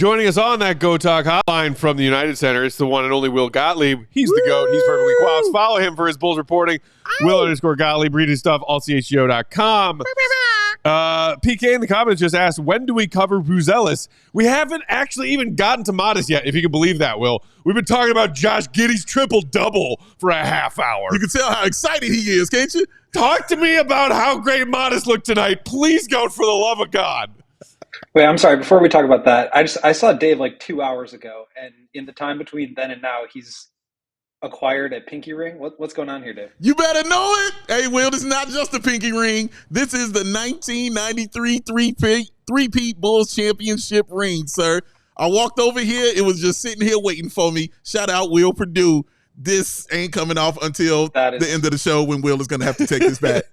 Joining us on that Go Talk hotline from the United Center, it's the one and only Will Gottlieb. He's the GOAT. He's perfectly qualified. Follow him for his Bulls reporting. Will_Gottlieb. Read his stuff, allchgo.com. PK in the comments just asked, when do we cover Buzelis? We haven't actually even gotten to Matas yet, if you can believe that, Will. We've been talking about Josh Giddey's triple-double for a half hour. You can tell how excited he is, can't you? Talk to me about how great Matas looked tonight. Please, GOAT, for the love of God. Wait, I'm sorry. Before we talk about that, I saw Dave like 2 hours ago, and in the time between then and now, he's acquired a pinky ring. What's going on here, Dave? You better know it. Hey, Will, this is not just a pinky ring. This is the 1993 three-peat Bulls championship ring, sir. I walked over here. It was just sitting here waiting for me. Shout out Will Purdue. This ain't coming off until the end of the show when Will is going to have to take this back.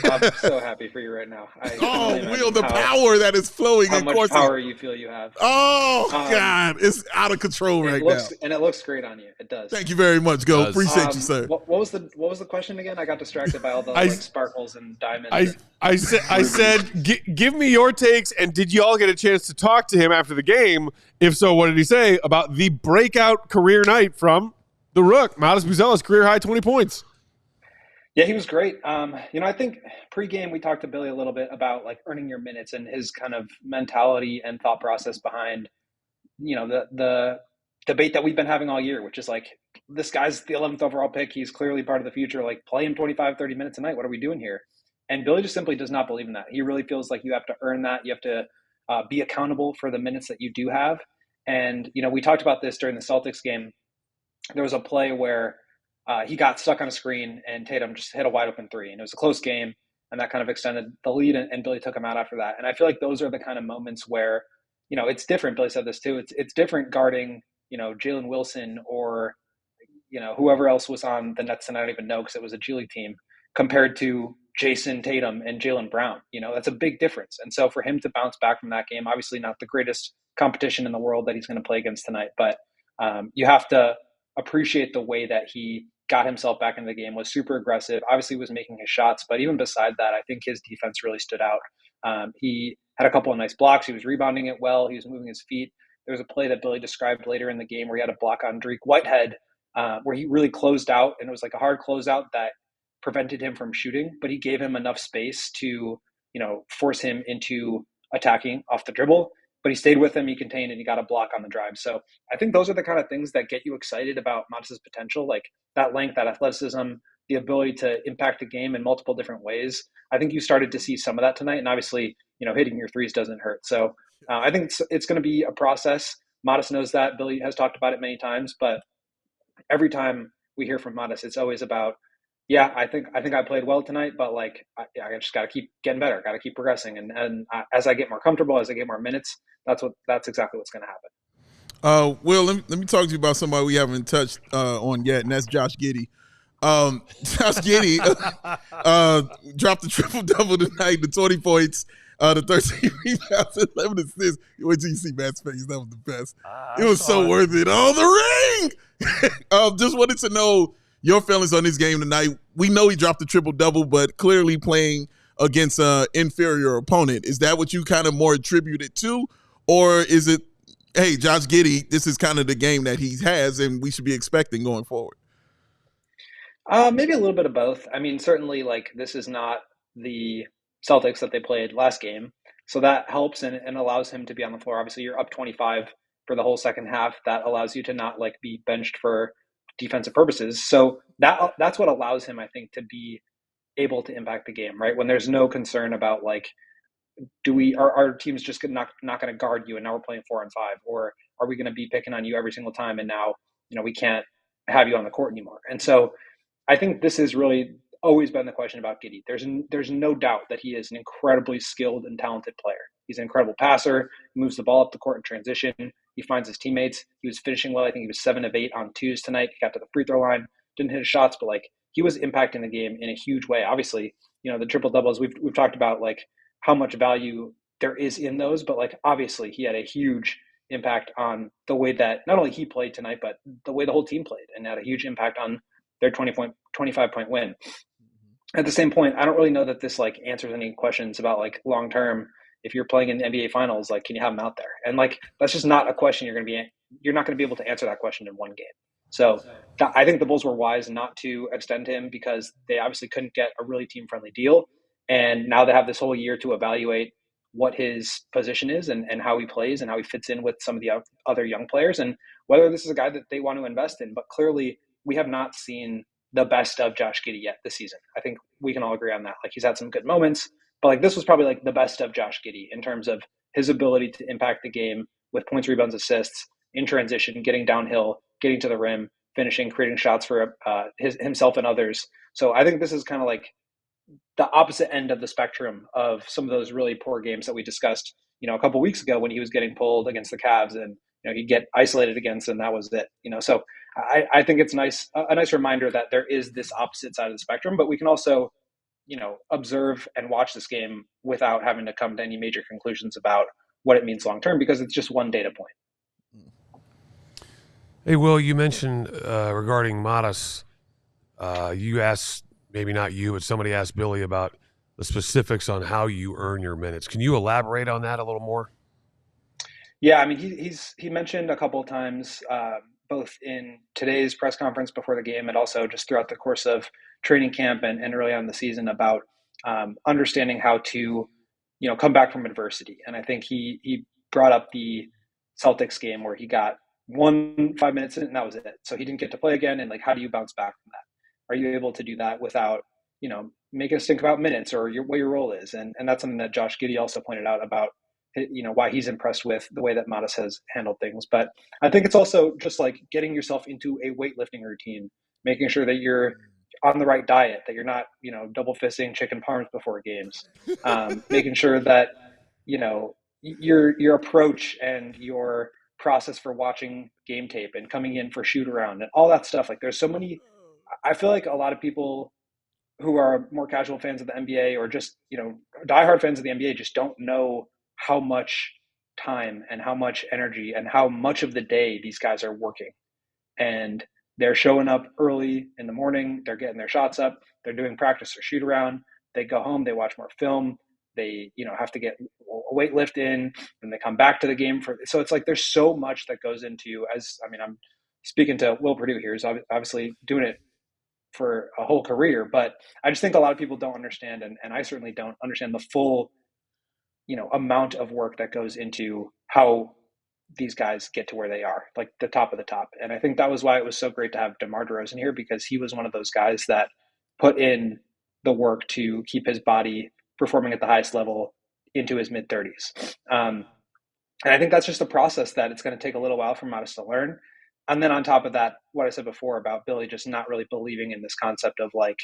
I'm so happy for you right now. Will, the power that is flowing. How much power you feel you have. Oh, God. It's out of control right now. And it looks great on you. It does. Thank you very much, Go. Appreciate you, sir. What was the question again? I got distracted by all the sparkles and diamonds. I said, give me your takes, and did you all get a chance to talk to him after the game? If so, what did he say about the breakout career night from the Rook, Matas Buzelis, career high 20 points? Yeah, he was great. I think pregame we talked to Billy a little bit about like earning your minutes and his kind of mentality and thought process behind, the debate that we've been having all year, which is like, this guy's the 11th overall pick. He's clearly part of the future. Like, play him 25, 30 minutes a night. What are we doing here? And Billy just simply does not believe in that. He really feels like you have to earn that. You have to be accountable for the minutes that you do have. And, we talked about this during the Celtics game. There was a play where he got stuck on a screen and Tatum just hit a wide open three, and it was a close game, and that kind of extended the lead, and Billy took him out after that. And I feel like those are the kind of moments where, it's different. Billy said this too. It's different guarding, Jalen Wilson or, whoever else was on the Nets, and I don't even know because it was a G League team, compared to Jason Tatum and Jaylen Brown. That's a big difference. And so for him to bounce back from that game, obviously not the greatest competition in the world that he's going to play against tonight, but you have to appreciate the way that he got himself back into the game, was super aggressive, obviously was making his shots, but even beside that, I think his defense really stood out. He had a couple of nice blocks. He was rebounding it well. He was moving his feet. There was a play that Billy described later in the game where he had a block on Dariq Whitehead, where he really closed out, and it was like a hard closeout that prevented him from shooting, but he gave him enough space to, force him into attacking off the dribble. But he stayed with him, he contained, and he got a block on the drive. So I think those are the kind of things that get you excited about Matas' potential, like that length, that athleticism, the ability to impact the game in multiple different ways. I think you started to see some of that tonight, and obviously, hitting your threes doesn't hurt. So I think it's going to be a process. Matas knows that. Billy has talked about it many times, but every time we hear from Matas, it's always about, yeah, I think I played well tonight, but like I just got to keep getting better, got to keep progressing, and as I get more comfortable, as I get more minutes, that's exactly what's going to happen. Will, let me talk to you about somebody we haven't touched on yet, and that's Josh Giddey. Josh Giddey dropped the triple-double tonight, the 20 points, the 13 rebounds, 11 assists. Wait till you see Matt's face. That was the best. It was so worth it. Oh, the ring! Just wanted to know your feelings on this game tonight. We know he dropped the triple-double, but clearly playing against an inferior opponent. Is that what you kind of more attribute it to? Or is it, hey, Josh Giddey, this is kind of the game that he has and we should be expecting going forward? Maybe a little bit of both. I mean, certainly, like, this is not the Celtics that they played last game. So that helps and allows him to be on the floor. Obviously, you're up 25 for the whole second half. That allows you to not, like, be benched for defensive purposes. So that's what allows him, I think, to be able to impact the game, right? When there's no concern about, like, are our teams just not going to guard you and now we're playing 4 and 5, or are we going to be picking on you every single time and now we can't have you on the court anymore? And so I think this has really always been the question about Giddey. There's no doubt that he is an incredibly skilled and talented player. He's an incredible passer, moves the ball up the court in transition. He finds his teammates. He was finishing well. I think he was 7 of 8 on twos tonight. He got to the free throw line, didn't hit his shots, but like he was impacting the game in a huge way. Obviously, the triple doubles we've talked about, like how much value there is in those, but like obviously he had a huge impact on the way that not only he played tonight, but the way the whole team played, and had a huge impact on their 25-point win. At the same point, I don't really know that this like answers any questions about like long term if you're playing in the NBA finals, like, can you have him out there? And like, that's just not a question you're not going to be able to answer that question in one game. So I think the Bulls were wise not to extend him because they obviously couldn't get a really team friendly deal. And now they have this whole year to evaluate what his position is and how he plays and how he fits in with some of the other young players and whether this is a guy that they want to invest in. But clearly we have not seen the best of Josh Giddey yet this season. I think we can all agree on that. Like, he's had some good moments, but like, this was probably like the best of Josh Giddey in terms of his ability to impact the game with points, rebounds, assists, in transition, getting downhill, getting to the rim, finishing, creating shots for himself and others. So I think this is kind of like the opposite end of the spectrum of some of those really poor games that we discussed, a couple weeks ago when he was getting pulled against the Cavs and, he'd get isolated against, and that was it, So I think it's a nice reminder that there is this opposite side of the spectrum, but we can also, observe and watch this game without having to come to any major conclusions about what it means long-term, because it's just one data point. Hey, Will, you mentioned regarding Matas, you asked, maybe not you, but somebody asked Billy about the specifics on how you earn your minutes. Can you elaborate on that a little more? Yeah, I mean, he mentioned a couple of times, both in today's press conference before the game and also just throughout the course of training camp and early on in the season about understanding how to, come back from adversity. And I think he brought up the Celtics game where he got 5 minutes in and that was it. So he didn't get to play again. And like, how do you bounce back from that? Are you able to do that without, making us think about minutes or what your role is? And that's something that Josh Giddey also pointed out about, why he's impressed with the way that Matas has handled things. But I think it's also just like getting yourself into a weightlifting routine, making sure that you're on the right diet, that you're not, double fisting chicken parms before games, making sure that, your approach and your process for watching game tape and coming in for shoot around and all that stuff. Like, there's so many, I feel like a lot of people who are more casual fans of the NBA or just, diehard fans of the NBA just don't know how much time and how much energy and how much of the day these guys are working. And they're showing up early in the morning, they're getting their shots up, they're doing practice or shoot around, they go home, they watch more film, they, have to get a weight lift in, and they come back to the game so it's like, there's so much that goes into, I'm speaking to Will Perdue here, who's obviously doing it for a whole career, but I just think a lot of people don't understand, and I certainly don't understand the full amount of work that goes into how these guys get to where they are, like the top of the top. And I think that was why it was so great to have DeMar DeRozan here, because he was one of those guys that put in the work to keep his body performing at the highest level into his mid-30s. And I think that's just a process that it's going to take a little while for Matas to learn. And then on top of that, what I said before about Billy just not really believing in this concept of like,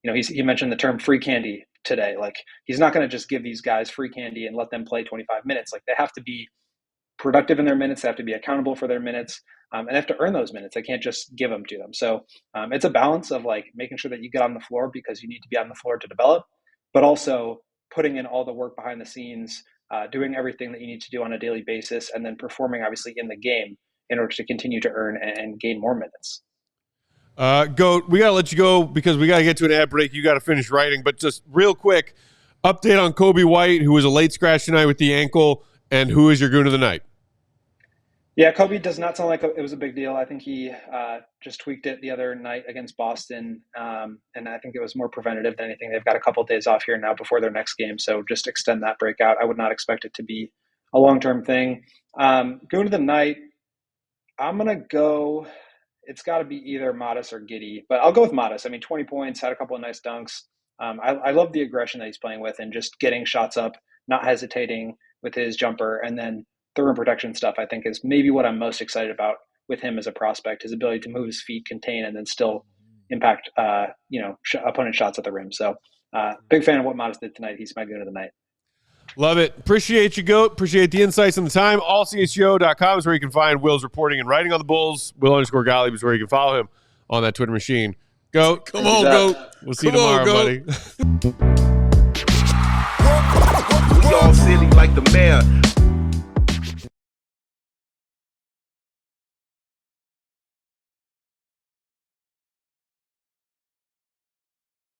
he mentioned the term free candy today. Like, he's not going to just give these guys free candy and let them play 25 minutes. Like, they have to be productive in their minutes. They have to be accountable for their minutes, and they have to earn those minutes. They can't just give them to them. So it's a balance of like making sure that you get on the floor because you need to be on the floor to develop, but also putting in all the work behind the scenes, doing everything that you need to do on a daily basis, and then performing obviously in the game in order to continue to earn and gain more minutes. Goat, we got to let you go because we got to get to an ad break. You got to finish writing, but just real quick, update on Kobe White, who was a late scratch tonight with the ankle, and who is your goon of the night? Yeah, Kobe does not sound like it was a big deal. I think he just tweaked it the other night against Boston, and I think it was more preventative than anything. They've got a couple of days off here now before their next game, so just extend that breakout. I would not expect it to be a long-term thing. Goon of the night, I'm going to go – it's got to be either Matas or Giddey, but I'll go with Matas. I mean, 20 points, had a couple of nice dunks. I love the aggression that he's playing with and just getting shots up, not hesitating with his jumper, and then the rim protection stuff, I think, is maybe what I'm most excited about with him as a prospect, his ability to move his feet, contain, and then still impact, opponent shots at the rim. So big fan of what Matas did tonight. He's my goon of the night. Love it. Appreciate you, Goat. Appreciate the insights and the time. AllCHGO.com is where you can find Will's reporting and writing on the Bulls. Will_Gottlieb is where you can follow him on that Twitter machine. Goat. Come on, Goat. We'll see you tomorrow, buddy. We all silly like the mayor.